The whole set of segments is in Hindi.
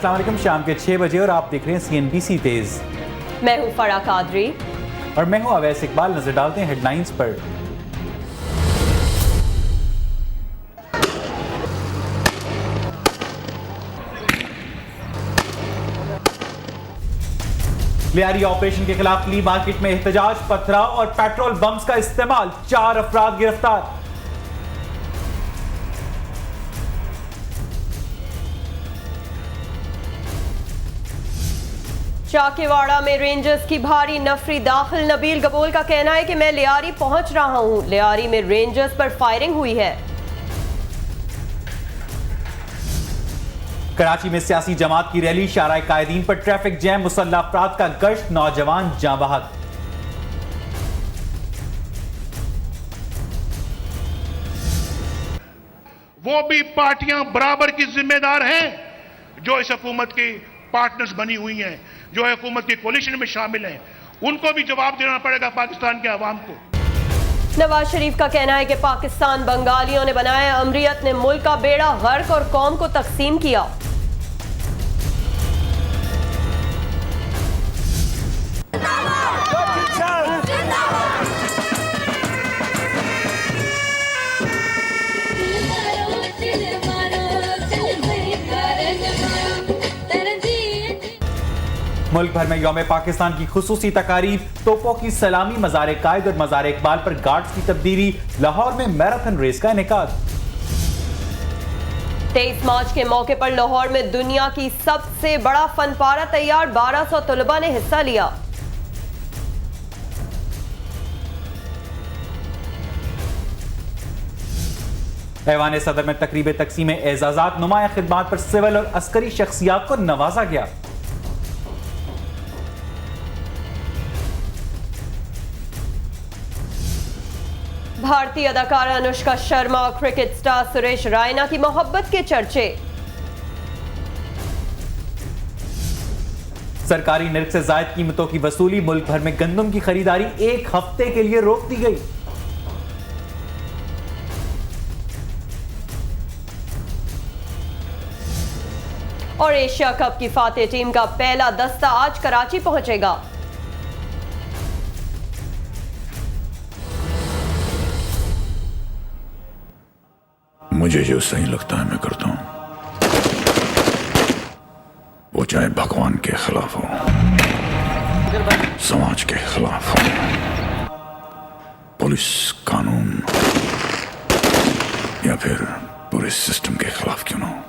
अस्सलाम वालेकुम। शाम के 6 बजे और आप देख रहे हैं CNBC तेज। मैं हूं फरा कादरी और मैं हूं अवैस इकबाल। नजर डालते हैं हेडलाइंस पर। लियारी ऑपरेशन के खिलाफ ली मार्केट में एहतजाज, पथराव और पेट्रोल बम्स का इस्तेमाल, 4 अफराद गिरफ्तार। चाकीवाड़ा में रेंजर्स की भारी नफरी दाखिल। नबील गबोल का कहना है कि मैं लियारी पहुंच रहा हूं। लियारी में रेंजर्स पर फायरिंग हुई है। कराची में सियासी जमात की रैली, शाराए कायदीन पर ट्रैफिक जैम, मुसल्लह अफराद का गश्त, नौजवान जाँ बहक। वो भी पार्टियां बराबर की जिम्मेदार हैं जो इस हुकूमत की पार्टनर्स बनी हुई हैं, जो हुकूमत की कोलिशन में शामिल हैं। उनको भी जवाब देना पड़ेगा पाकिस्तान के अवाम को। नवाज शरीफ का कहना है कि पाकिस्तान बंगालियों ने बनाया, अमरीयत ने मुल्क का बेड़ा गर्क और कौम को तकसीम किया। मुल्क भर में यौम पाकिस्तान की खुसूसी तकारीब, तोपों की सलामी, मज़ार कायद और मज़ार इकबाल पर गार्ड्स की तब्दीली। लाहौर में मैराथन रेस का इनेकाद। 23 मार्च के मौके पर लाहौर में दुनिया की सबसे बड़ा फन पारा तैयार, 1200 तलबा ने हिस्सा लिया। ऐवान सदर में तकरीब तकसीम एजाजात, नुमाया खिदमात पर सिविल और अस्करी शख्सियात को नवाजा गया। भारतीय अदाकारा अनुष्का शर्मा और क्रिकेट स्टार सुरेश रायना की मोहब्बत के चर्चे। सरकारी निर्ख से जायद कीमतों की वसूली, मुल्क भर में गंदम की खरीदारी 1 हफ्ते के लिए रोक दी गई। और एशिया कप की फातेह टीम का पहला दस्ता आज कराची पहुंचेगा। मुझे जो सही लगता है मैं करता हूं, वो चाहे भगवान के खिलाफ हो, समाज के खिलाफ हो, पुलिस, कानून या फिर पूरे सिस्टम के खिलाफ क्यों ना हो।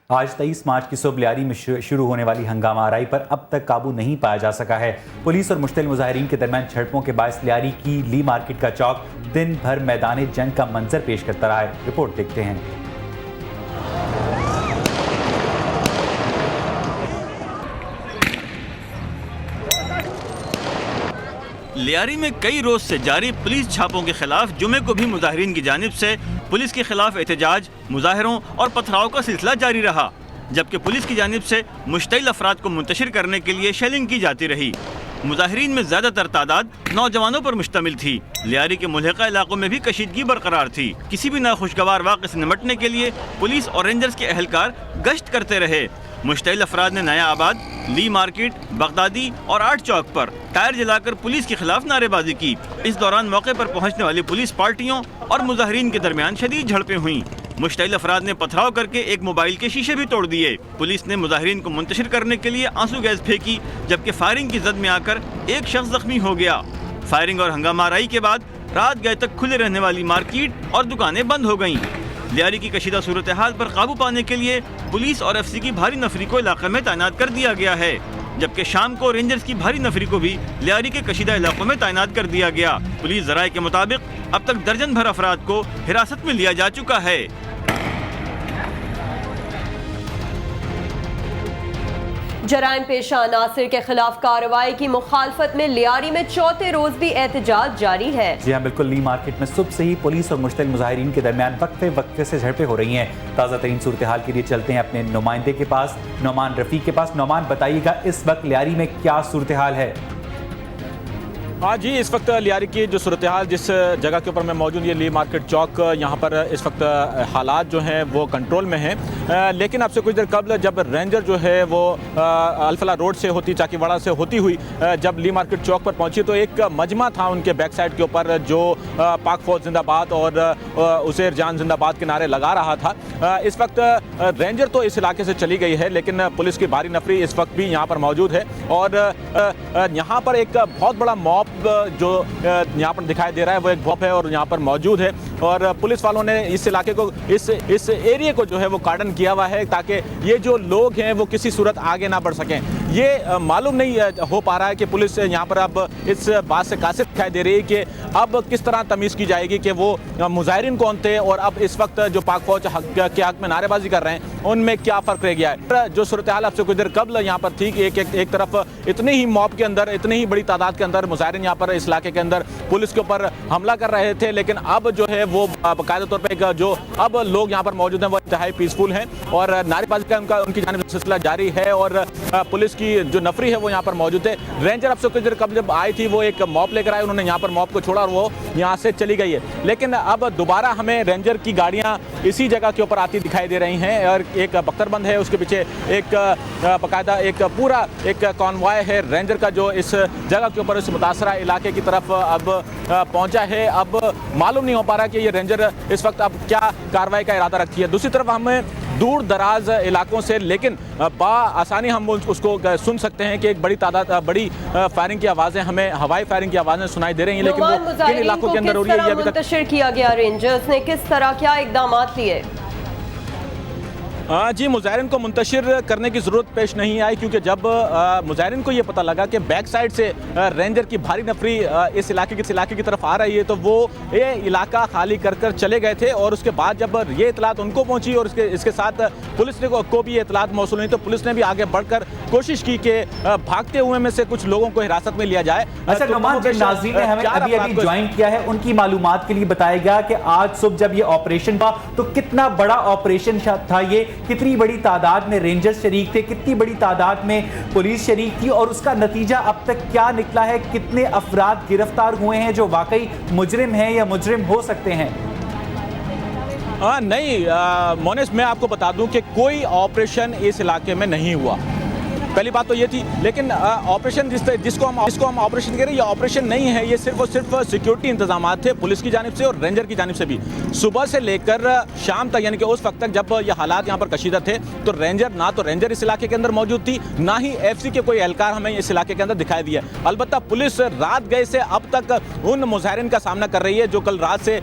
आज 23 मार्च की सुबह लियारी में शुरू होने वाली हंगामा आराई पर अब तक काबू नहीं पाया जा सका है। पुलिस और मुश्तिल मुजाहिरीन के दरमियान झड़पों के बायस लियारी की ली मार्केट का चौक दिन भर मैदान जंग का मंजर पेश करता रहा है। रिपोर्ट देखते हैं। लियारी में कई रोज से जारी पुलिस छापों के खिलाफ जुमे को भी मुजाहिरीन की जानिब से पुलिस के खिलाफ एहतजाज, मुजाहरों और पथराव का सिलसिला जारी रहा, जबकि पुलिस की जानिब से मुश्तिल अफराद को मुंतशिर करने के लिए शेलिंग की जाती रही। मुजाहिरीन में ज्यादातर तादाद नौजवानों पर मुश्तमिल थी। लियारी के मुल्हिका इलाकों में भी कशीदगी बरकरार थी। किसी भी नाखुशगवार वाक़े से निपटने के लिए पुलिस और रेंजर्स के अहलकार गश्त करते रहे। मुश्तिल अफराद ने नया आबाद, ली मार्केट, बगदादी और 8 चौक पर टायर जलाकर पुलिस के खिलाफ नारेबाजी की। इस दौरान मौके पर पहुंचने वाली पुलिस पार्टियों और मुजाहिरीन के दरमियान शदीद झड़पें हुईं। मुश्तिल अफराद ने पथराव करके एक मोबाइल के शीशे भी तोड़ दिए। पुलिस ने मुजाहिरीन को मुंतशिर करने के लिए आंसू गैस फेंकी, जबकि फायरिंग की जद में आकर एक शख्स जख्मी हो गया। फायरिंग और हंगामा आराई के बाद रात गए तक खुले रहने वाली मार्केट और दुकानें बंद हो गईं। लियारी की कशीदा सूरत हाल पर काबू पाने के लिए पुलिस और FC की भारी नफरी को इलाके में तैनात कर दिया गया है, जबकि शाम को रेंजर्स की भारी नफरी को भी लियारी के कशीदा इलाकों में तैनात कर दिया गया। पुलिस जराये के मुताबिक अब तक दर्जन भर अफराद को हिरासत में लिया जा चुका है। जराइम पेशा नासिर के खिलाफ कार्रवाई की मुखालफत में लियारी में चौथे रोज भी एहतजाज जारी है। जी हाँ, बिल्कुल। ली मार्केट में सुबह से ही पुलिस और मुश्तिल मुजाहिरीन के दरमियान वक्फे से झड़पें हो रही हैं। ताज़ा तरीन सूरत हाल के लिए चलते हैं अपने नुमाइंदे के पास, नौमान रफ़ी के पास। नौमान, बताइएगा इस वक्त लियारी में क्या सूरत हाल है? हाँ जी, इस वक्त लियारी की जो सूरत हाल, जिस जगह के ऊपर मैं मौजूद, ये ली मार्केट चौक, यहाँ पर इस वक्त हालात जो हैं वो कंट्रोल में हैं। लेकिन आपसे कुछ देर कबल जब रेंजर जो है वो अलफला रोड से होती, चाकीवाड़ा से होती हुई जब ली मार्केट चौक पर पहुंची तो एक मजमा था उनके बैक साइड के ऊपर जो पाक फौज जिंदाबाद और उसेर जान जिंदाबाद के नारे लगा रहा था। इस वक्त रेंजर तो इस इलाके से चली गई है, लेकिन पुलिस की भारी नफरी इस वक्त भी यहाँ पर मौजूद है। और यहाँ पर एक बहुत बड़ा मॉब जो यहाँ पर दिखाई दे रहा है वो एक मॉब है और यहाँ पर मौजूद है। और पुलिस वालों ने इस इलाके को, इस एरिया को जो है वो कार्डन किया हुआ है ताकि ये जो लोग हैं वो किसी सूरत आगे ना बढ़ सकें। ये मालूम नहीं हो पा रहा है कि पुलिस यहाँ पर अब इस बात से कासिर दिखाई दे रही है कि अब किस तरह तमीज़ की जाएगी कि वो मुजाहिरीन कौन थे और अब इस वक्त जो पाक फौज के हक में नारेबाजी कर रहे हैं उनमें क्या फ़र्क रह गया है। जो सूरत हाल आपसे कुछ देर कबल यहाँ पर थी कि एक तरफ इतने ही मॉब के अंदर, इतनी ही बड़ी तादाद के अंदर मुजाहिरीन यहाँ पर इस इलाके के अंदर पुलिस के ऊपर हमला कर रहे थे, लेकिन अब जो है वो बाकायदा तौर पर जो अब लोग यहाँ पर मौजूद हैं वो इंतहाई पीसफुल हैं और नारेबाजी का उनकी जानिब से सिलसिला जारी है और पुलिस की जो नफरी है वो यहाँ पर मौजूद है। रेंजर आपसे कुछ देर कबल जब आई थी वो एक मॉब लेकर आए, उन्होंने यहाँ पर मॉब को छोड़ा और वो यहाँ से चली गई है। लेकिन अब दोबारा हमें रेंजर की गाड़ियाँ इसी जगह के ऊपर आती दिखाई दे रही हैं और एक बख्तरबंद है, उसके पीछे एक बाकायदा एक पूरा एक कॉन्वॉय है रेंजर का जो इस जगह के ऊपर इस मुतासरा इलाके की तरफ अब पहुंचा है। अब मालूम नहीं हो पा रहा कि ये रेंजर इस वक्त अब क्या कार्रवाई का इरादा रखती है। दूसरी तरफ हमें दूर दराज इलाकों से लेकिन आसानी हम उसको सुन सकते हैं कि एक बड़ी तादाद, बड़ी फायरिंग की आवाज़ें, हमें हवाई फायरिंग की आवाज़ें सुनाई दे रही हैं, लेकिन वो किन इलाकों के अंदर हो रही है ये अभी तक मुंतशिर किया गया। रेंजर्स ने किस तरह क्या इक़दाम लिए? जी, मुजाहिरीन को मुंतशिर करने की ज़रूरत पेश नहीं आई क्योंकि जब मुजाहिरीन को ये पता लगा कि बैक साइड से रेंजर की भारी नफरी इस इलाके की तरफ आ रही है तो वो ये इलाका खाली कर चले गए थे। और उसके बाद जब ये इतलात उनको पहुंची और इसके साथ पुलिस को भी ये इतलात मौसूल हुई तो पुलिस ने भी आगे बढ़कर कोशिश की कि भागते हुए में से कुछ लोगों को हिरासत में लिया जाए। अच्छा नौमान, जिन नाज़रीन ने हमें अभी ज्वाइन किया है उनकी मालूमात के लिए बताएगा कि आज सुबह जब ये ऑपरेशन था तो कितना बड़ा ऑपरेशन था, ये कितनी बड़ी तादाद में रेंजर्स शरीक थे, कितनी बड़ी तादाद में पुलिस शरीक थी और उसका नतीजा अब तक क्या निकला है, कितने अफराद गिरफ्तार हुए हैं जो वाकई मुजरिम हैं या मुजरिम हो सकते हैं? नहीं मोनिस, मैं आपको बता दूं कि कोई ऑपरेशन इस इलाके में नहीं हुआ, पहली बात तो ये थी। लेकिन ऑपरेशन जिसको हम ऑपरेशन कह रहे हैं ये ऑपरेशन नहीं है, ये सिर्फ और सिर्फ सिक्योरिटी इंतजाम थे पुलिस की जानिब से और रेंजर की जानिब से भी। सुबह से लेकर शाम तक यानी कि उस वक्त तक जब ये हालात यहाँ पर कशीदा थे तो रेंजर इस इलाके के अंदर मौजूद थी, ना ही FC के कोई एहलकार हमें इस इलाके के अंदर दिखाई दिया। अलबत्ता पुलिस रात गए से अब तक उन मुजाहिरीन का सामना कर रही है जो कल रात से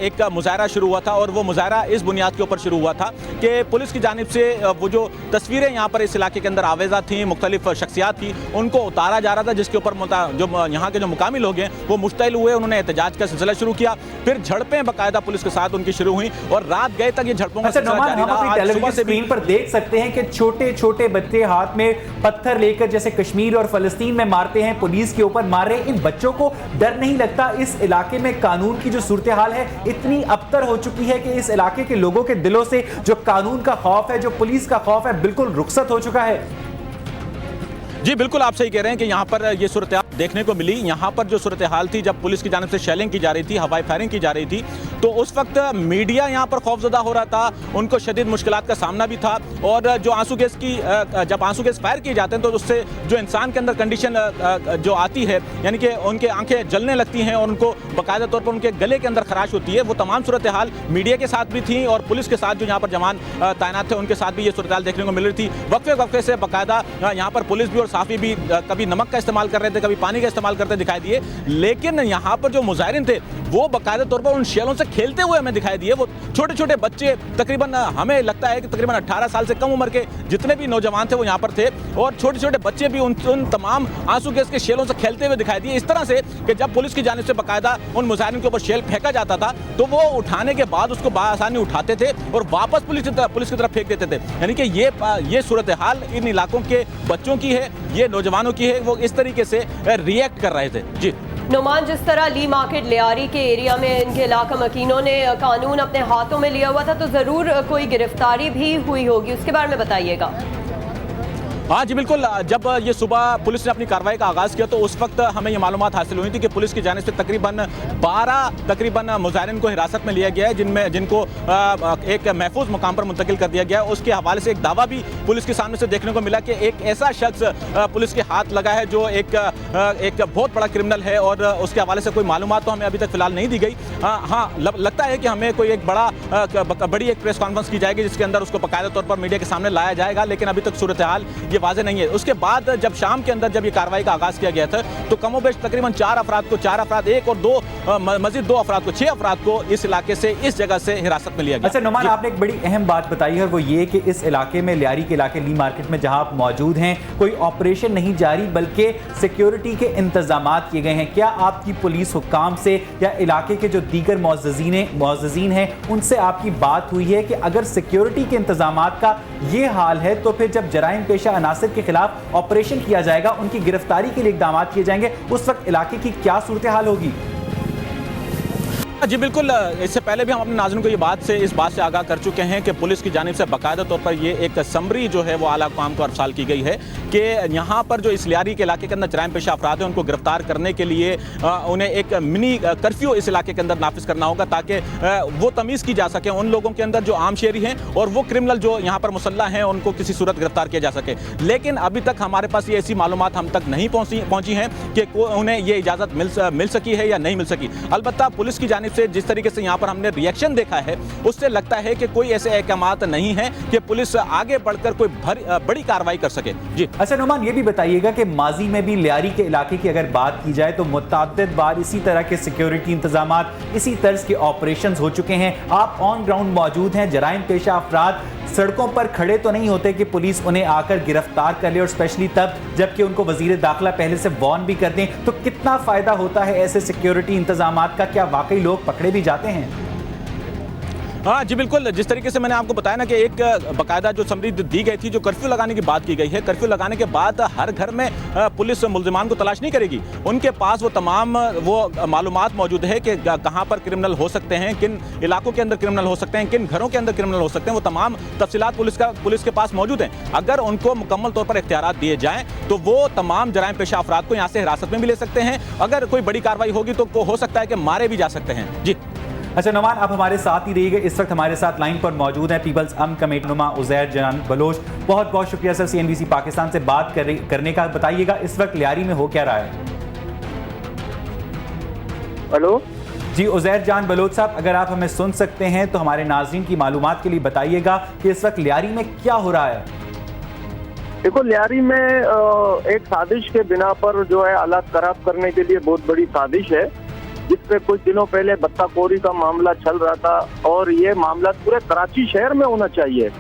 एक मुजाहरा शुरू हुआ था और वो मुजाहरा इस बुनियाद के ऊपर शुरू हुआ था कि पुलिस की जानिब से वो जो तस्वीरें यहाँ पर इस इलाके के अंदर आवेजा थी, मुख्तलिफ शख्सियात थी, उनको उतारा जा रहा था, जिसके ऊपर जो यहाँ के जो मुकामी लोग हैं वो मुश्तइल हुए, उन्होंने एहतजाज का सिलसिला शुरू किया। फिर झड़पें बाकायदा पुलिस के साथ उनकी शुरू हुई और रात गए तक ये झड़पों का सिलसिला जारी रहा। हम अपनी टेलीविजन स्क्रीन पर देख सकते हैं कि छोटे छोटे बच्चे हाथ में पत्थर लेकर जैसे कश्मीर और फलस्तीन में मारते हैं, पुलिस के ऊपर मार रहे हैं। इन बच्चों को डर नहीं लगता? इस इलाके में कानून की जो सूरत हाल है इतनी अबतर हो चुकी है कि इस इलाके के लोगों के दिलों से जो कानून का खौफ है, जो पुलिस का खौफ है, बिल्कुल रुखसत हो चुका है। जी बिल्कुल, आप सही कह रहे हैं कि यहाँ पर ये सूरत हाल देखने को मिली। यहाँ पर जो सूरत हाल थी जब पुलिस की जानिब से शेलिंग की जा रही थी, हवाई फायरिंग की जा रही थी, तो उस वक्त मीडिया यहाँ पर खौफजदा हो रहा था, उनको शदीद मुश्किलात का सामना भी था। और जो जब आंसू गैस फायर किए जाते हैं तो उससे जो इंसान के अंदर कंडीशन जो आती है यानी कि उनके आंखें जलने लगती हैं और उनको बाकायदा तौर पर उनके गले के अंदर खराश होती है। वो तमाम सूरत हाल मीडिया के साथ भी थी और पुलिस के साथ जो यहाँ पर जवान तैनात थे उनके साथ भी ये सूरत हाल देखने को मिल रही थी। वक्फे से बाकायदा यहाँ पर पुलिस भी और साफी भी कभी नमक का इस्तेमाल कर रहे थे, कभी पानी का इस्तेमाल करते दिखाई दिए। लेकिन यहाँ पर जो मुजाहिरीन थे वो बाकायदा तौर पर उन शेलों से खेलते हुए हमें दिखाई दिए। वो छोटे छोटे बच्चे, तकरीबन हमें लगता है कि तकरीबन 18 साल से कम उम्र के जितने भी नौजवान थे वो यहाँ पर थे, और छोटे छोटे बच्चे भी उन तमाम आंसू गैस के शेलों से खेलते हुए दिखाई दिए, इस तरह से कि जब पुलिस की जानिब से बाकायदा उन मुजाहिरीन के ऊपर शेल फेंका जाता था तो वो उठाने के बाद उसको बाआसानी उठाते थे और वापस पुलिस की तरफ फेंक देते थे। यानी कि ये सूरत हाल इन इलाकों के बच्चों की है, ये नौजवानों की है, वो इस तरीके से रिएक्ट कर रहे थे। जी नुमान, जिस तरह ली मार्केट लियारी के एरिया में इनके इलाका मकीनों ने कानून अपने हाथों में लिया हुआ था, तो ज़रूर कोई गिरफ्तारी भी हुई होगी, उसके बारे में बताइएगा। हाँ जी बिल्कुल, जब ये सुबह पुलिस ने अपनी कार्रवाई का आगाज़ किया तो उस वक्त हमें ये मालूमात हासिल हुई थी कि पुलिस की जानिब से तकरीबन 12 मुजाहिरीन को हिरासत में लिया गया है, जिनको एक महफूज मुकाम पर मुंतकिल कर दिया गया है। उसके हवाले से एक दावा भी पुलिस के सामने से देखने को मिला कि एक ऐसा शख्स पुलिस के हाथ लगा है जो एक बहुत बड़ा क्रिमिनल है, और उसके हवाले से कोई मालूमात तो हमें अभी तक फिलहाल नहीं दी गई। हाँ, लगता है कि हमें कोई एक बड़ी एक प्रेस कॉन्फ्रेंस की जाएगी जिसके अंदर उसको बाकायदा तौर पर मीडिया के सामने लाया जाएगा, लेकिन अभी तक सूरत हाल ये वाज़ेह नहीं है। उसके बाद जब शाम के अंदर जब ये कार्रवाई का आगाज किया गया था तो कमोबेश तकरीबन 4 अफराद, एक और 2 मजीद 2 अफराद को 6 अफराद को इस इलाके से, इस जगह से हिरासत में लिया गया। अच्छा नुमान, आपने एक बड़ी अहम बात बताई है, वो ये कि इस इलाके में, लियारी के इलाके ली मार्केट में जहां आप मौजूद हैं, कोई ऑपरेशन नहीं जारी बल्कि सिक्योरिटी के इंतजामात किए गए हैं। क्या आपकी पुलिस हुक्काम से या इलाके के जो दीगर मुअज़्ज़िज़ीन हैं उनसे आपकी बात हुई है कि अगर सिक्योरिटी के इंतजामात का ये हाल है तो फिर जब जराइम पेशा अनासिर के खिलाफ ऑपरेशन किया जाएगा, उनकी गिरफ्तारी के लिए इक़दाम किए जाएंगे, उस वक्त इलाके की क्या सूरत हाल होगी? जी बिल्कुल, इससे पहले भी हम अपने नाज़रीन को इस बात से आगाह कर चुके हैं कि पुलिस की जानिब से बाकायदा तौर पर ये एक समरी जो है वो आला हुकाम को अरसाल की गई है कि यहाँ पर जो इस लियारी के इलाके के अंदर जराइम पेशा अफराद हैं उनको गिरफ्तार करने के लिए उन्हें एक मिनी कर्फ्यू इस इलाके के अंदर नाफिज करना होगा ताकि वो तमीज़ की जा सके उन लोगों के अंदर जो आम शहरी हैं और वो क्रिमिनल जो यहाँ पर मुसल्लह हैं उनको किसी सूरत गिरफ्तार किया जा सके। लेकिन अभी तक हमारे पास ये ऐसी मालूमात हम तक नहीं पहुँची हैं कि उन्हें ये इजाज़त मिल सकी है या नहीं मिल सकी। अलबत्ता पुलिस की जानिब से जिस तरीके से यहाँ पर हमने रिएक्शन देखा है उससे लगता है कि कोई ऐसे अहकामात नहीं है कि पुलिस आगे बढ़कर कोई बड़ी कार्रवाई कर सके। जी अच्छा नुमान, ये भी बताइएगा कि माजी में भी लियारी के इलाके की अगर बात की जाए तो मुतअद्दिद बार इसी तरह के सिक्योरिटी इंतजामात, इसी तर्ज के ऑपरेशंस हो चुके हैं। आप ऑन ग्राउंड मौजूद हैं, जराइम पेशा अफराद सड़कों पर खड़े तो नहीं होते कि पुलिस उन्हें आकर गिरफ्तार कर ले, और स्पेशली तब जबकि उनको वजीर दाखिला पहले से वार्न भी कर दें, तो कितना फायदा होता है ऐसे सिक्योरिटी इंतजामात का? क्या वाकई लोग पकड़े भी जाते हैं? हाँ जी बिल्कुल, जिस तरीके से मैंने आपको बताया ना कि एक बाकायदा जो समरी दी गई थी, जो कर्फ्यू लगाने की बात की गई है, कर्फ्यू लगाने के बाद हर घर में पुलिस मुल्जिमान को तलाश नहीं करेगी। उनके पास वो तमाम मालूमात मौजूद है कि कहाँ पर क्रिमिनल हो सकते हैं, किन इलाकों के अंदर क्रिमिनल हो सकते हैं, किन घरों के अंदर क्रिमिनल हो सकते हैं, वो तमाम तफसीलात पुलिस के पास मौजूद हैं। अगर उनको मुकम्मल तौर पर इख्तियारात दिए जाएँ तो वो तमाम जराइम पेशा अफराद को यहाँ से हिरासत में भी ले सकते हैं। अगर कोई बड़ी कार्रवाई होगी तो हो सकता है कि मारे भी जा सकते हैं। जी अच्छा नुमान, आप हमारे साथ ही रहिएगा। इस वक्त हमारे साथ लाइन पर मौजूद है पीपल्स अमन कमेटी नुमा उज़ैर जान बलोच। बहुत बहुत शुक्रिया सर CNBC पाकिस्तान से बात करने का। बताइएगा इस वक्त लियारी में हो क्या रहा है? हेलो जी उज़ैर जान बलोच साहब, अगर आप हमें सुन सकते हैं तो हमारे नाज़रीन की मालूमात के लिए बताइएगा कि इस वक्त लियारी में क्या हो रहा है? देखो, लियारी में एक साजिश के बिना पर जो है हालात खराब करने के लिए बहुत बड़ी साजिश है, जिसपे कुछ दिनों पहले बत्ताखोरी का मामला चल रहा था, और ये मामला पूरे कराची शहर में होना चाहिए।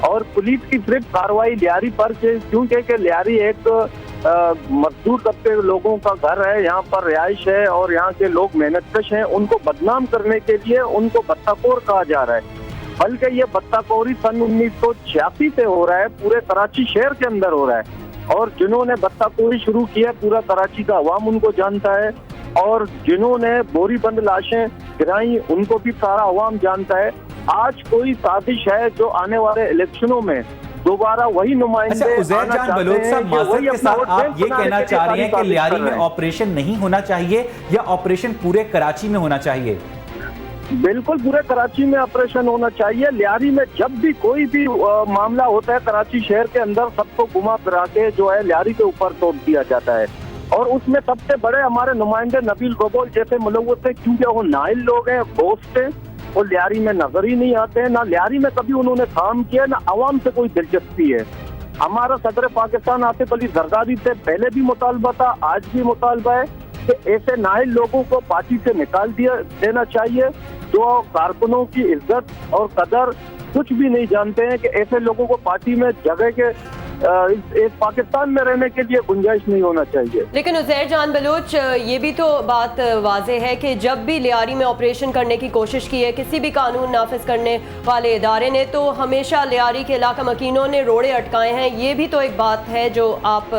और पुलिस की सिर्फ कार्रवाई लियारी पर, क्योंकि लियारी एक मजदूर तबके के लोगों का घर है, यहाँ पर रिहाइश है और यहाँ के लोग मेहनतकश हैं, उनको बदनाम करने के लिए उनको बत्ताखोर कहा जा रहा है। बल्कि ये बत्ताखोरी सन 1986 से हो रहा है, पूरे कराची शहर के अंदर हो रहा है। और जिन्होंने बत्ताखोरी शुरू की है पूरा कराची का अवाम उनको जानता है, और जिन्होंने बोरीबंद लाशें गिराई उनको भी सारा अवाम जानता है। आज कोई साजिश है जो आने वाले इलेक्शनों में दोबारा वही नुमाइंदे आना चाहते हैं कि वही अपना वोट बैंक ये कहना चाह रहे हैं कि लियारी में ऑपरेशन नहीं होना चाहिए या ऑपरेशन पूरे कराची में होना चाहिए? बिल्कुल पूरे कराची में ऑपरेशन होना चाहिए। लियारी में जब भी कोई भी मामला होता है कराची शहर के अंदर सबको घुमा फिरा के जो है लियारी के ऊपर तोड़ दिया जाता है, और उसमें सबसे बड़े हमारे नुमाइंदे नबील गबोल जैसे मुलव्वस थे, क्योंकि वो नाइल लोग हैं, दोस्त हैं, वो लियारी में नजर ही नहीं आते हैं। ना लियारी में कभी उन्होंने काम किया, ना अवाम से कोई दिलचस्पी है। हमारा सदर पाकिस्तान आसिफ अली जरदारी से पहले भी मुतालबा था, आज भी मुतालबा है कि ऐसे नाइल लोगों को पार्टी से निकाल देना चाहिए, जो कारकुनों की इज्जत और कदर कुछ भी नहीं जानते हैं, कि ऐसे लोगों को पार्टी में जगह के इस पाकिस्तान में रहने के लिए गुंजाइश नहीं होना चाहिए। लेकिन उज़ैर जान बलोच, ये भी तो बात वाजे है कि जब भी लियारी में ऑपरेशन करने की कोशिश की है किसी भी कानून नाफिज करने वाले इदारे ने, तो हमेशा लियारी के इलाका मकीनों ने रोड़े अटकाए हैं। ये भी तो एक बात है जो आप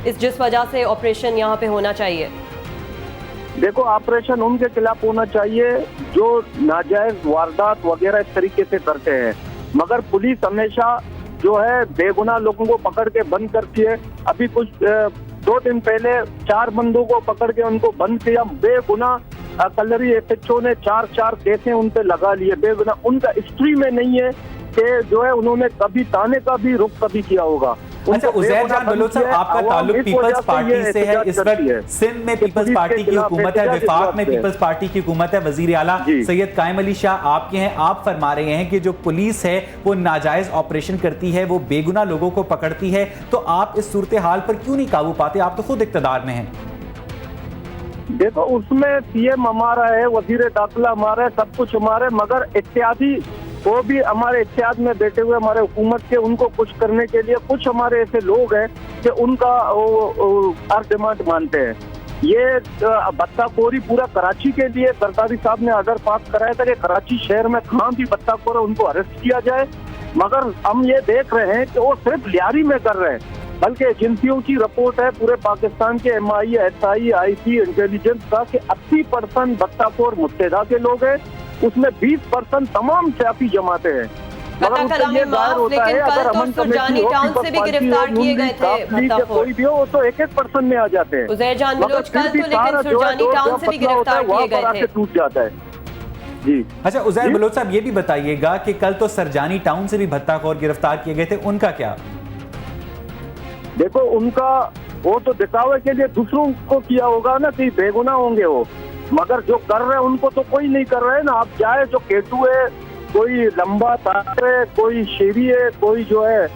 जिस वजह से ऑपरेशन यहाँ पे होना चाहिए। देखो, ऑपरेशन उनके खिलाफ होना चाहिए जो नाजायज वारदात वगैरह इस तरीके से करते हैं, मगर पुलिस हमेशा जो है बेगुनाह लोगों को पकड़ के बंद करती है। अभी कुछ 2 दिन पहले 4 बंदों को पकड़ के उनको बंद किया बेगुनाह। कलरी एसएचओ ने 4 केसें उन पे लगा लिए बेगुनाह। उनका हिस्ट्री में नहीं है कि जो है उन्होंने कभी ताने का भी रुख कभी किया होगा। अच्छा, उज़ैर जान बलोच साहब, आपका ताल्लुक पीपल्स पार्टी से है। इस वक्त सिंध में पीपल्स पार्टी की हुकूमत है, विफाक में पीपल्स पार्टी की हुकूमत है, वजीर आला सैयद कायम अली शाह आपके हैं। आप फरमा रहे हैं कि जो पुलिस है वो नाजायज ऑपरेशन करती है, वो बेगुनाह लोगों को पकड़ती है, तो आप इस सूरत हाल पर क्यों नहीं काबू पाते? आप तो खुद इक़्तिदार में हैं। देखो, उसमें सीएम हमारा है, वजीर दाखिला हमारा है, सब कुछ हमारा है, मगर इत्यादि वो भी हमारे इत्याद में बैठे हुए हमारे हुकूमत के, उनको कुछ करने के लिए कुछ हमारे ऐसे लोग हैं कि उनका हर डिमांड मानते हैं। ये बत्ताखोरी पूरा कराची के लिए सरकारी साहब ने ऑर्डर पास कराया था कि कराची शहर में कहाँ भी बत्ताखोर है उनको अरेस्ट किया जाए, मगर हम ये देख रहे हैं कि वो सिर्फ लियारी में कर रहे हैं। बल्कि एजेंसियों की रिपोर्ट है पूरे पाकिस्तान के MI, SI, IP, इंटेलिजेंस का कि 80% बत्ताखोर मुत्तहिदा के लोग हैं, उसमें 20% तमाम सियासी जमातें हैं। लेकिन कल तो सुरजानी टाउन से भी गिरफ्तार किए गए थे बत्ताखोर। कोई भी हो तो 1% में आ जाते हैं। उज़ैर जान बलोच, कल तो लेकिन सुरजानी टाउन से भी गिरफ्तार किए गए थे। टूट जाता है जी। अच्छा, उज़ैर बलोच साहब, ये भी बताइएगा कि कल तो सरजानी टाउन से भी बत्ताखोर गिरफ्तार किए गए थे, उनका क्या? देखो, उनका वो तो दिखावे के लिए दूसरों को किया होगा ना कि बेगुनाह होंगे वो, मगर जो कर रहे हैं उनको तो कोई नहीं कर रहे है ना। आप जाए, जो केटू है, कोई लंबा तार है, कोई शेरी है, कोई जो है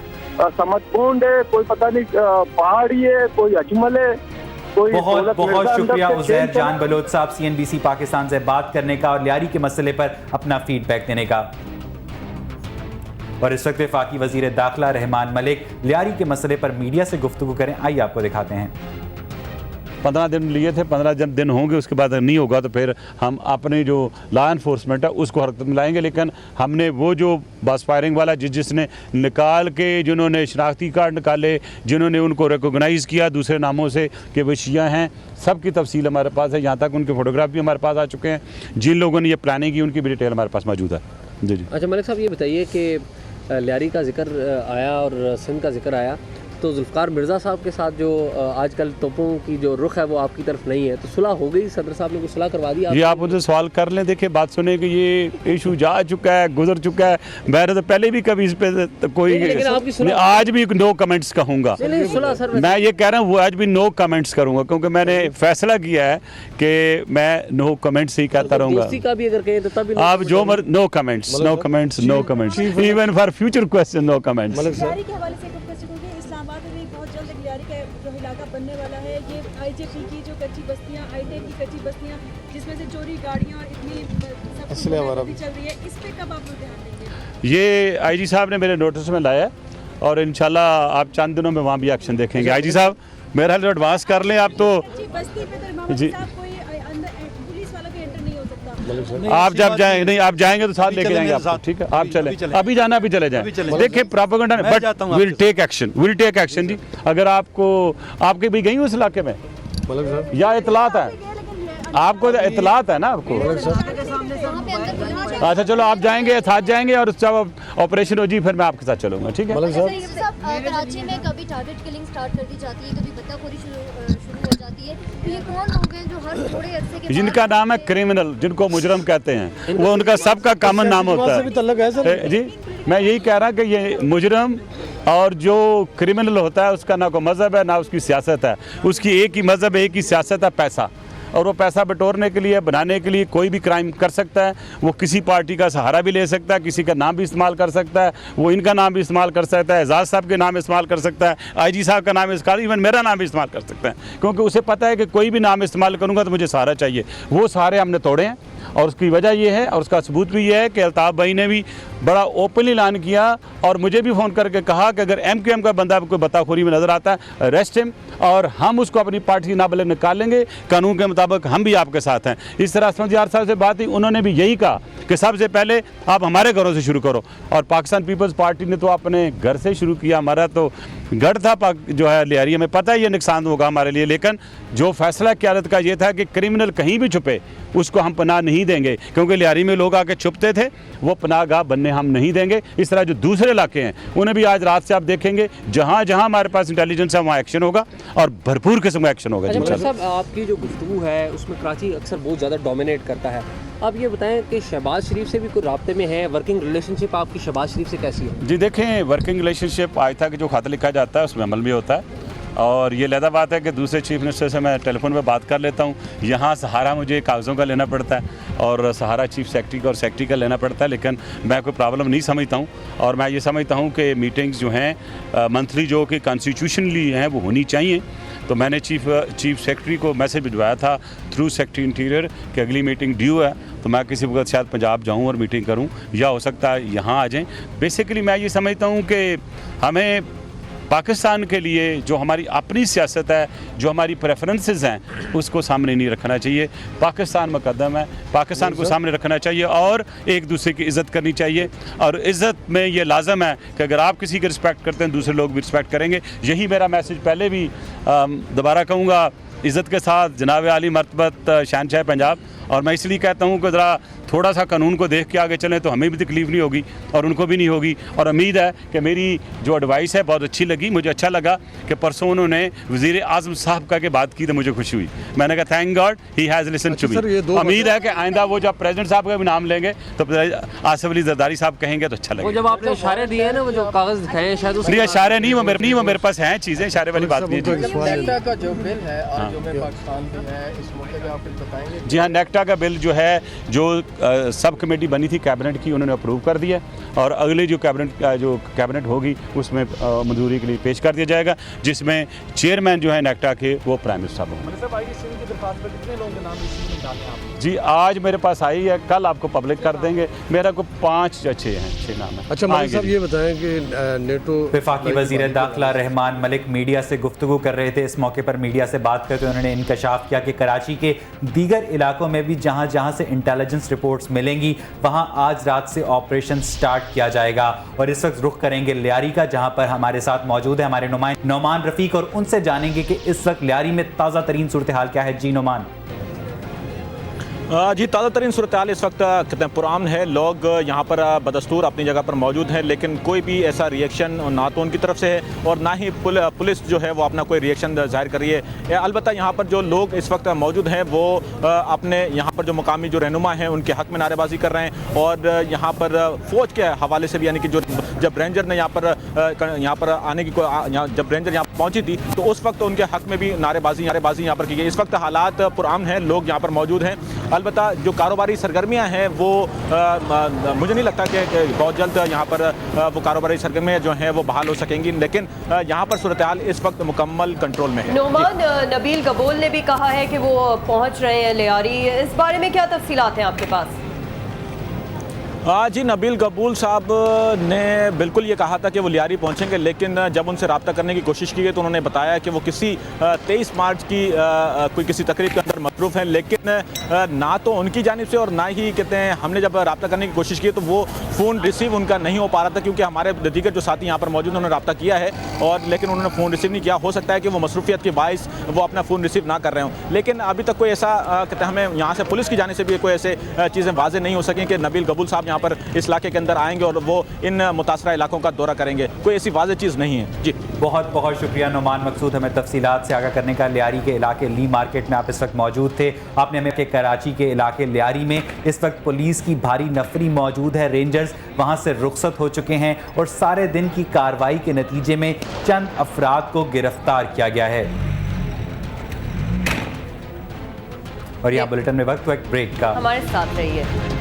समझपोंड है, कोई पता नहीं पहाड़ी है, कोई अजमल है, कोई बहुत बहुत शुक्रिया उज़ैर जान बलोच साहब CNBC पाकिस्तान से बात करने का और लियारी के मसले पर अपना फीडबैक देने का। और इस वक्त वफाकी वजीर दाखिला रहमान मलिक लियारी के मसले पर मीडिया से गुफ्तगू करें, आइए आपको दिखाते हैं। 15 दिन लिए थे, 15 दिन होंगे, उसके बाद नहीं होगा तो फिर हम अपनी जो लॉ एनफोर्समेंट है उसको हरकत में लाएंगे। लेकिन हमने वो जो बस फायरिंग वाला जिसने निकाल के, जिन्होंने शनाख्ती कार्ड निकाले, जिन्होंने उनको रिकोगनाइज़ किया दूसरे नामों से कि वो शिया हैं, सब की तफसील हमारे पास है। यहाँ तक उनके फोटोग्राफ भी हमारे पास आ चुके हैं। जिन लोगों ने ये प्लानिंग की उनकी भी डिटेल हमारे पास मौजूद है। जी। अच्छा मलिक साहब, ये बताइए कि लियारी का जिक्र आया और सिंध का जिक्र आया, तो जुल्फ़िकार मिर्ज़ा साहब के साथ जो आजकल तोपों की जो रुख है वो आपकी तरफ नहीं है, तो सुलह हो गई? सदर साहब ने कुछ सुलह करवा दी? जी, आप मुझे सवाल कर लें। देखिए, बात सुने कि ये इशू जा चुका है, गुजर चुका है। मैंने तो पहले भी कभी इस पे तो कोई आज भी नो कमेंट्स कहूँगा। मैं ये कह रहा हूँ, वो आज भी नो कमेंट्स करूँगा, क्योंकि मैंने फैसला किया है कि मैं नो कमेंट्स ही कहता रहूँगा। आप जो no comments, no comments, no comments, even for future question no comments. जो इलाका बनने वाला है, ये IJP की जो कच्ची बस्तियां, ITEC की कच्ची बस्तियां, जिसमें से चोरी गाड़ियां और इतनी चल रही है, इस पे कब आप ध्यान देंगे? ये IG साहब ने मेरे नोटिस में लाया है और इंशाल्लाह आप चंद दिनों में वहाँ भी एक्शन देखेंगे। IG साहब, मेरा एडवांस कर लें आप तो जी। आप जब जाएंगे, नहीं आप जाएंगे तो साथ लेके जाएंगे आप, ठीक है? आप चले, अभी जाना अभी चले जाएं। देखिए, प्रोपेगेंडा नहीं, but will take action, will take action जी। अगर आपको आपके भी गई उस इलाके में या इतलात है, आपको इतलात है ना आपको? अच्छा चलो, आप जाएंगे, साथ जाएंगे और जब ऑपरेशन हो जी फिर मैं आपके साथ चलूंगा, ठीक है? कराची में कभी टारगेट किलिंग स्टार्ट कर दी जाती है, कभी बत्ताखोरी शुरू हो जाती है, तो ये कौन लोग हैं जो हर थोड़े अरसे के जिनका नाम है क्रिमिनल, जिनको मुजरम कहते हैं, वो उनका सबका कॉमन नाम होता है जी। मैं यही कह रहा कि ये मुजरम और जो क्रिमिनल होता है उसका ना कोई मज़हब है ना उसकी सियासत है, उसकी एक ही मज़हब है, एक ही सियासत है, पैसा। और वो पैसा बटोरने के लिए, बनाने के लिए कोई भी क्राइम कर सकता है। वो किसी पार्टी का सहारा भी ले सकता है, किसी का नाम भी इस्तेमाल कर सकता है, वो इनका नाम भी इस्तेमाल कर सकता है, एजाज साहब के नाम इस्तेमाल कर सकता है, IG साहब का नाम इस्तेमाल, इवन मेरा नाम भी इस्तेमाल कर सकता है, क्योंकि उसे पता है कि कोई भी नाम इस्तेमाल करूँगा तो मुझे सहारा चाहिए। वो सहारे हमने तोड़े हैं। और उसकी वजह ये है और उसका सबूत भी ये है कि अल्ताफ़ भाई ने भी बड़ा ओपनली ऐलान किया और मुझे भी फ़ोन करके कहा कि अगर MQM का बंदा कोई बताखोरी में नज़र आता है अरेस्ट हिम, और हम उसको अपनी पार्टी की नाबले निकालेंगे, कानून के मुताबिक हम भी आपके साथ हैं। इस तरह असमत यार साहब से बात हुई, उन्होंने भी यही कहा कि सबसे पहले आप हमारे घरों से शुरू करो, और पाकिस्तान पीपल्स पार्टी ने तो अपने घर से शुरू किया। हमारा तो गढ़ था जो है लियारी, हमें पता है ये नुकसान होगा हमारे लिए, लेकिन जो फैसला क़यादत का ये था कि क्रिमिनल कहीं भी छुपे उसको हम पनाह नहीं देंगे, क्योंकि लियारी में लोग आके छुपते थे, वो पनाहगाह बनने हम नहीं देंगे। इस तरह जो दूसरे इलाके हैं उन्हें भी आज रात से आप देखेंगे जहाँ जहाँ हमारे पास इंटेलिजेंस है वहाँ एक्शन होगा और भरपूर किस्म का एक्शन होगा। अच्छा साहब, आपकी जो गुफ्तगू है उसमें कराची अक्सर बहुत ज़्यादा डोमिनेट करता है। आप ये बताएं कि शहबाज शरीफ से भी कोई राब्ते में है, वर्किंग रिलेशनशिप आपकी शहबाज शरीफ से कैसी है? जी देखें, वर्किंग रिलेशनशिप आज तक जो खत लिखा जाता है उसमें अमल भी होता है, और ये लहदा बात है कि दूसरे चीफ मिनिस्टर से मैं टेलीफोन पे बात कर लेता हूँ। यहाँ सहारा मुझे कागज़ों का लेना पड़ता है और सहारा चीफ सेक्रेटरी का और सेक्रेटरी का लेना पड़ता है, लेकिन मैं कोई प्रॉब्लम नहीं समझता हूँ। और मैं ये समझता हूँ कि मीटिंग्स जो हैं मंथली जो कि कॉन्स्टिट्यूशनली हैं वो होनी चाहिए। तो मैंने चीफ सेक्रेटरी को मैसेज भिजवाया था थ्रू सेक्रेटरी इंटीरियर कि अगली मीटिंग ड्यू है, तो मैं किसी वक्त शायद पंजाब जाऊँ और मीटिंग करूँ, या हो सकता है यहाँ आ जाएँ। बेसिकली मैं ये समझता हूँ कि हमें पाकिस्तान के लिए जो हमारी अपनी सियासत है, जो हमारी प्रेफरेंसेस हैं, उसको सामने नहीं रखना चाहिए। पाकिस्तान मुकद्दम है, पाकिस्तान को सामने रखना चाहिए और एक दूसरे की इज़्ज़त करनी चाहिए। और इज़्ज़त में ये लाजम है कि अगर आप किसी की रिस्पेक्ट करते हैं दूसरे लोग भी रिस्पेक्ट करेंगे। यही मेरा मैसेज पहले भी दोबारा कहूँगा, इज़्ज़त के साथ जनाब आली मरतबत शहंशाह पंजाब। और मैं इसलिए कहता हूँ कि ज़रा थोड़ा सा कानून को देख के आगे चलें तो हमें भी तकलीफ़ नहीं होगी और उनको भी नहीं होगी। और उम्मीद है कि मेरी जो एडवाइस है बहुत अच्छी लगी। मुझे अच्छा लगा कि परसों उन्होंने वज़ीर आज़म साहब का के बात की तो मुझे खुशी हुई। मैंने कहा thank God he has listen to me. उम्मीद है कि आइंदा वो जब प्रेसिडेंट साहब का भी नाम लेंगे तो आसिफ अली जरदारी साहब कहेंगे तो अच्छा लगेगा। जब आपने इशारे दिए हैं ना, वो जो कागज़ दिखाए हैं शायद नहीं, इशारे नहीं, वो मेरे पास हैं चीज़ें, इशारे वाली बात नहीं नेक्टा का जो बिल है आज जो पाकिस्तान में है, इस मौके पे आप कुछ बताएंगे? जी हाँ, नेक्टा का बिल जो है जो सब कमेटी बनी थी कैबिनेट की, उन्होंने अप्रूव कर दिया और अगली जो कैबिनेट होगी उसमें मंजूरी के लिए पेश कर दिया जाएगा, जिसमें चेयरमैन जो है नेक्टा के वो प्राइम मिनिस्टर साहब होंगे। जी आज मेरे पास आई है, कल आपको पब्लिक कर देंगे। मेरा को 5 या 6 हैं, 6 नाम है। अच्छा मलिक साहब ये बताएं कि नेटो वफाकी वज़ीर दाखिला रहमान मलिक मीडिया से गुफ्तगू कर रहे थे। इस मौके पर मीडिया से बात करते हुए उन्होंने इंकशाफ किया कि कराची के दीगर इलाकों में भी जहां जहां से इंटेलिजेंस रिपोर्ट्स मिलेंगी वहां आज रात से ऑपरेशन स्टार्ट किया जाएगा। और इस वक्त रुख करेंगे लियारी का, जहां पर हमारे साथ मौजूद है हमारे नुमाइंदा नौमान रफ़ीक, और उनसे जानेंगे कि इस वक्त लियारी में ताज़ा तरीन सूरत हाल क्या है। जी नौमान। जी ताज़ा तरीन सूरत हाल इस वक्त कितने पुरान है। लोग यहाँ पर बदस्तूर अपनी जगह पर मौजूद हैं, लेकिन कोई भी ऐसा रिएक्शन ना तो उनकी तरफ से है और ना ही पुलिस जो है वो अपना कोई रिएक्शन जाहिर कर रही है। अलबत्ता यहाँ पर जो लोग इस वक्त मौजूद हैं वो अपने यहाँ पर जो मुकामी जो रहनुमा हैं उनके हक़ में नारेबाजी कर रहे हैं। और यहाँ पर फ़ौज के हवाले से भी, यानी कि जो जब रेंजर ने यहाँ पर आने की जब रेंजर यहाँ पहुँची थी तो उस वक्त उनके हक़ में भी नारेबाजी यहाँ पर की गई। इस वक्त हालात पुरान हैं, लोग यहाँ पर मौजूद हैं। अलबत्ता जो कारोबारी सरगर्मियां हैं वो मुझे नहीं लगता कि बहुत जल्द यहाँ पर वो कारोबारी सरगर्मियां जो हैं वो बहाल हो सकेंगी, लेकिन यहाँ पर सूरत हाल इस वक्त मुकम्मल कंट्रोल में है। नोमान, नबील गबूल ने भी कहा है कि वो पहुँच रहे हैं लियारी, इस बारे में क्या तफसीलात हैं आपके पास? जी नबील गबूल साहब ने बिल्कुल ये कहा था कि वो लियारी पहुंचेंगे, लेकिन जब उनसे रब्ता करने की कोशिश की गई तो उन्होंने बताया कि वो किसी 23 मार्च की कोई किसी तकरीब के अंदर मसरूफ़ हैं। लेकिन ना तो उनकी जानिब से और ना ही कहते हैं हमने जब रब्ता करने की कोशिश की तो वो फ़ोन रिसीव उनका नहीं हो पा रहा था, क्योंकि हमारे दीगर जो साथी यहाँ पर मौजूद हैं उन्होंने रब्ता किया है और लेकिन उन्होंने फ़ोन रिसीव नहीं किया। हो सकता है कि वो मसरूफियत के बाइस वो अपना फ़ोन रिसीव ना कर रहे हों, लेकिन अभी तक कोई ऐसा कहते हैं हमें यहाँ से पुलिस की जाने से भी कोई ऐसे चीज़ें वाज़ेह नहीं हो सकें कि नबील गबूल साहब यहाँ पर इस इलाके के अंदर आएंगे और वो इन मुतासरा इलाकों का दौरा करेंगे। कोई ऐसी वाज़ेह चीज़ नहीं है। जी बहुत बहुत शुक्रिया नौमान मकसूद, हमें तफसीलात से आगाह करने का। लियारी के इलाके ली मार्केट में आप इस वक्त मौजूद थे। आपने हमें के कराची के इलाके लियारी में इस वक्त पुलिस की भारी नफरी मौजूद है, रेंजर्स वहाँ से रुखसत हो चुके हैं और सारे दिन की कार्रवाई के नतीजे में चंद अफराद को गिरफ्तार किया गया है। और यहाँ बुलेटिन में वक्त ब्रेक का, हमारे साथ रहिए।